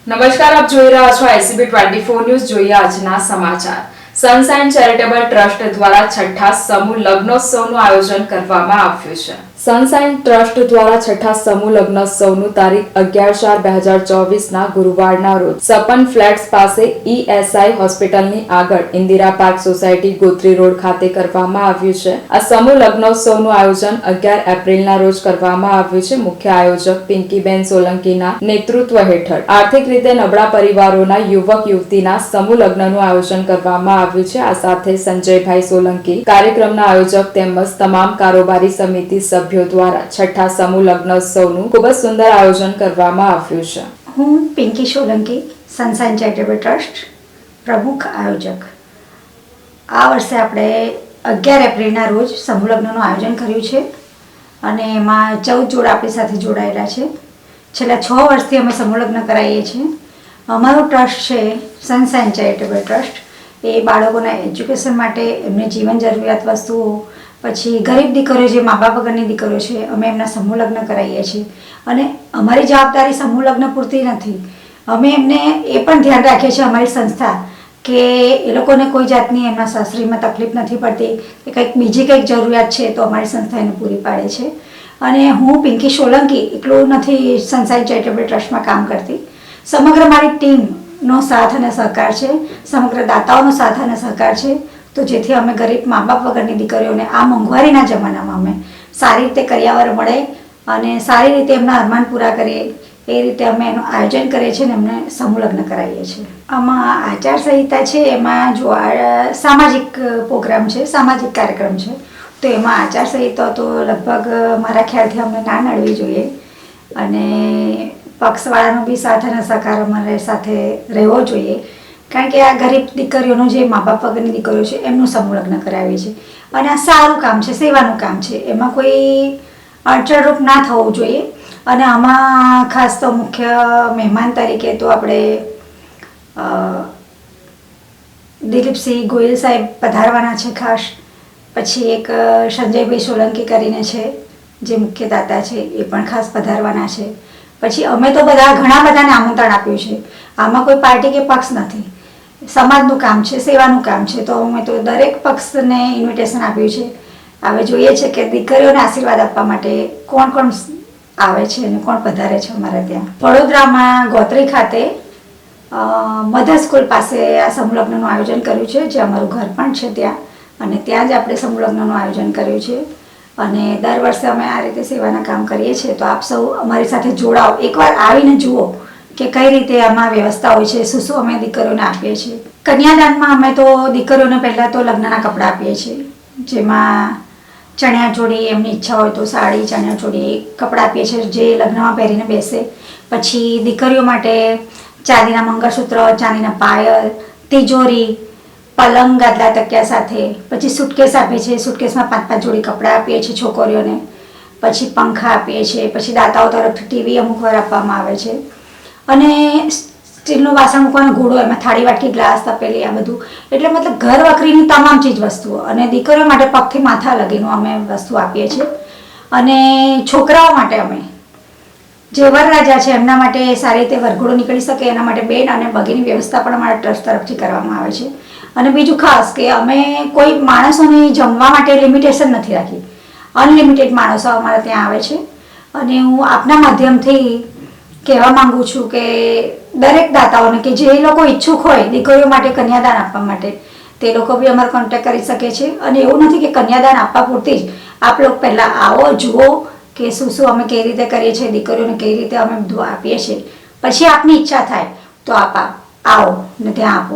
નમસ્કાર, આપ જોઈ રહ્યા છો ICB 24 ન્યૂઝ. જોઈએ આજના સમાચાર. સનશાઇન ચેરિટેબલ ટ્રસ્ટ દ્વારા છઠ્ઠા સમૂહ લગ્નોત્સવનું આયોજન કરવામાં આવ્યું છે. સનશાઇન ટ્રસ્ટ દ્વારા છઠ્ઠા સમૂહ લગ્નોત્સવનું તારીખ 11/4/2024 ના ગુરુવારના રોજ સપન ફ્લેટ્સ પાસે ESI હોસ્પિટલની આગળ Indira park society Gotri road ખાતે કરવામાં આવ્યું છે. આ સમૂહ લગ્નોત્સવનું આયોજન 11 એપ્રિલના રોજ કરવામાં આવ્યું છે. મુખ્ય આયોજક પિંકીબેન સોલંકીના નેતૃત્વ હેઠળ આર્થિક રીતે નબળા પરિવારોના યુવક યુવતીના સમૂહ લગ્નનું આયોજન કરવામાં આવ્યું છે. આ સાથે સંજયભાઈ સોલંકી કાર્યક્રમના આયોજક તેમજ તમામ કારોબારી સમિતિ સભ્યો દ્વારા છઠ્ઠા સમૂહ લગ્નોત્સવનું ખૂબ જ સુંદર આયોજન કરવામાં આવ્યું છે. હું Pinky Solanki, sunshine charitable trust પ્રમુખ આયોજક. આ વર્ષે આપણે 11 એપ્રિલના રોજ સમૂહ લગ્નનું આયોજન કર્યું છે અને એમાં 14 જોડા આપણી સાથે જોડાયેલા છે. છેલ્લા 6 વર્ષથી અમે સમૂહ લગ્ન કરાવીએ છીએ. અમારું ટ્રસ્ટ છે સનશાઇન ચેરિટેબલ ટ્રસ્ટ. એ બાળકોના એજ્યુકેશન માટે, એમને જીવન જરૂરિયાત વસ્તુઓ, પછી ગરીબ દીકરીઓ જે મા બાપ વગરની દીકરીઓ છે, અમે એમના સમૂહ લગ્ન કરાવીએ છીએ. અને અમારી જવાબદારી સમૂહ લગ્ન પૂરતી નથી, અમે એમને એ પણ ધ્યાન રાખીએ છીએ અમારી સંસ્થા કે એ લોકોને કોઈ જાતની એમના સાસરીમાં તકલીફ નથી પડતી કે કંઈક બીજી કંઈક જરૂરિયાત છે તો અમારી સંસ્થા એને પૂરી પાડે છે. અને હું પિંકી સોલંકી એટલું નથી સનશાઇન ચેરિટેબલ ટ્રસ્ટમાં કામ કરતી, સમગ્ર મારી ટીમનો સાથ અને સહકાર છે, સમગ્ર દાતાઓનો સાથ અને સહકાર છે. તો જેથી અમે ગરીબ મા બાપ વગરની દીકરીઓને આ મોંઘવારીના જમાનામાં અમે સારી રીતે કરિયાવર મળે અને સારી રીતે એમના અરમાન પૂરા કરીએ એ રીતે અમે એનું આયોજન કરીએ છીએ અને એમને સમૂહ લગ્ન કરાવીએ છીએ. આમાં આચારસંહિતા છે, એમાં જો સામાજિક પ્રોગ્રામ છે, સામાજિક કાર્યક્રમ છે, તો એમાં આચારસંહિતા તો લગભગ મારા ખ્યાલથી અમને ના નડવી જોઈએ અને પક્ષવાળાનો બી સાથ અને સહકાર અમારે સાથે રહેવો જોઈએ. કારણ કે આ ગરીબ દીકરીઓનો જે મા બાપ વગરની દીકરીઓ છે એમનું સમૂહ લગ્ન કરાવીએ છીએ અને આ સારું કામ છે, સેવાનું કામ છે, એમાં કોઈ અડચણરૂપ ના થવું જોઈએ. અને આમાં ખાસ તો મુખ્ય મહેમાન તરીકે તો આપણે દિલીપસિંહ ગોયલ સાહેબ પધારવાના છે ખાસ. પછી એક સંજયભાઈ સોલંકી કરીને છે જે મુખ્ય દાતા છે, એ પણ ખાસ પધારવાના છે. પછી અમે તો ઘણા બધાને આમંત્રણ આપ્યું છે. આમાં કોઈ પાર્ટી કે પક્ષ નથી, સમાજનું કામ છે, સેવાનું કામ છે, તો અમે તો દરેક પક્ષને ઇન્વિટેશન આપ્યું છે. હવે જોઈએ છે કે દીકરીઓને આશીર્વાદ આપવા માટે કોણ કોણ આવે છે અને કોણ પધારે છે અમારે ત્યાં. વડોદરામાં ગોત્રી ખાતે મધર સ્કૂલ પાસે આ સમૂહ લગ્નનું આયોજન કર્યું છે, જે અમારું ઘર પણ છે ત્યાં, અને ત્યાં જ આપણે સમૂહ લગ્નનું આયોજન કર્યું છે. અને દર વર્ષે અમે આ રીતે સેવાના કામ કરીએ છીએ. તો આપ સૌ અમારી સાથે જોડાઓ, એકવાર આવીને જુઓ કે કઈ રીતે આમાં વ્યવસ્થા હોય છે, શું શું અમે દીકરીઓને આપીએ છીએ. કન્યાદાનમાં અમે તો દીકરીઓને પહેલાં તો લગ્નના કપડાં આપીએ છીએ, જેમાં ચણિયાચોળી, એમની ઈચ્છા હોય તો સાડી, ચણિયાચોળી કપડાં આપીએ છીએ જે લગ્નમાં પહેરીને બેસે. પછી દીકરીઓ માટે ચાંદીના મંગળસૂત્ર, ચાંદીના પાયલ, તિજોરી, પલંગ, ગાદલા, તકિયા સાથે. પછી સુટકેસ આપીએ છીએ, સુટકેસમાં 5-5 જોડી કપડાં આપીએ છીએ છોકરીઓને. પછી પંખા આપીએ છીએ. પછી દાતાઓ તરફથી ટીવી અમુક વાર આપવામાં આવે છે. અને સ્ટીલનું વાસણ મૂકવાનો ઘોડો, એમાં થાળી, વાટકી, ગ્લાસ, તપેલી, આ બધું. એટલે મતલબ ઘર વખરીની તમામ ચીજ વસ્તુઓ. અને દીકરીઓ માટે પગથી માથા લગીનું અમે વસ્તુ આપીએ છીએ. અને છોકરાઓ માટે અમે જે વરરાજા છે એમના માટે સારી રીતે વરઘોડો નીકળી શકે એના માટે બેન અને બગીની વ્યવસ્થા પણ અમારા ટ્રસ્ટ તરફથી કરવામાં આવે છે. અને બીજું ખાસ કે અમે કોઈ માણસોને જમવા માટે લિમિટેશન નથી રાખી, અનલિમિટેડ માણસો અમારા ત્યાં આવે છે. અને હું આપના માધ્યમથી કહેવા માંગુ છું કે દરેક દાતાઓને કે જે લોકો ઈચ્છુક હોય દીકરીઓ માટે કન્યાદાન આપવા માટે, તે લોકો બી અમારો કોન્ટેક્ટ કરી શકે છે. અને એવું નથી કે કન્યાદાન આપવા પૂરતી જ આપ લોકો પહેલાં આવો, જુઓ કે શું શું અમે કેવી રીતે કરીએ છીએ, દીકરીઓને કેવી રીતે અમે બધું આપીએ છીએ. પછી આપની ઈચ્છા થાય તો આપ આવો ને ત્યાં આપો.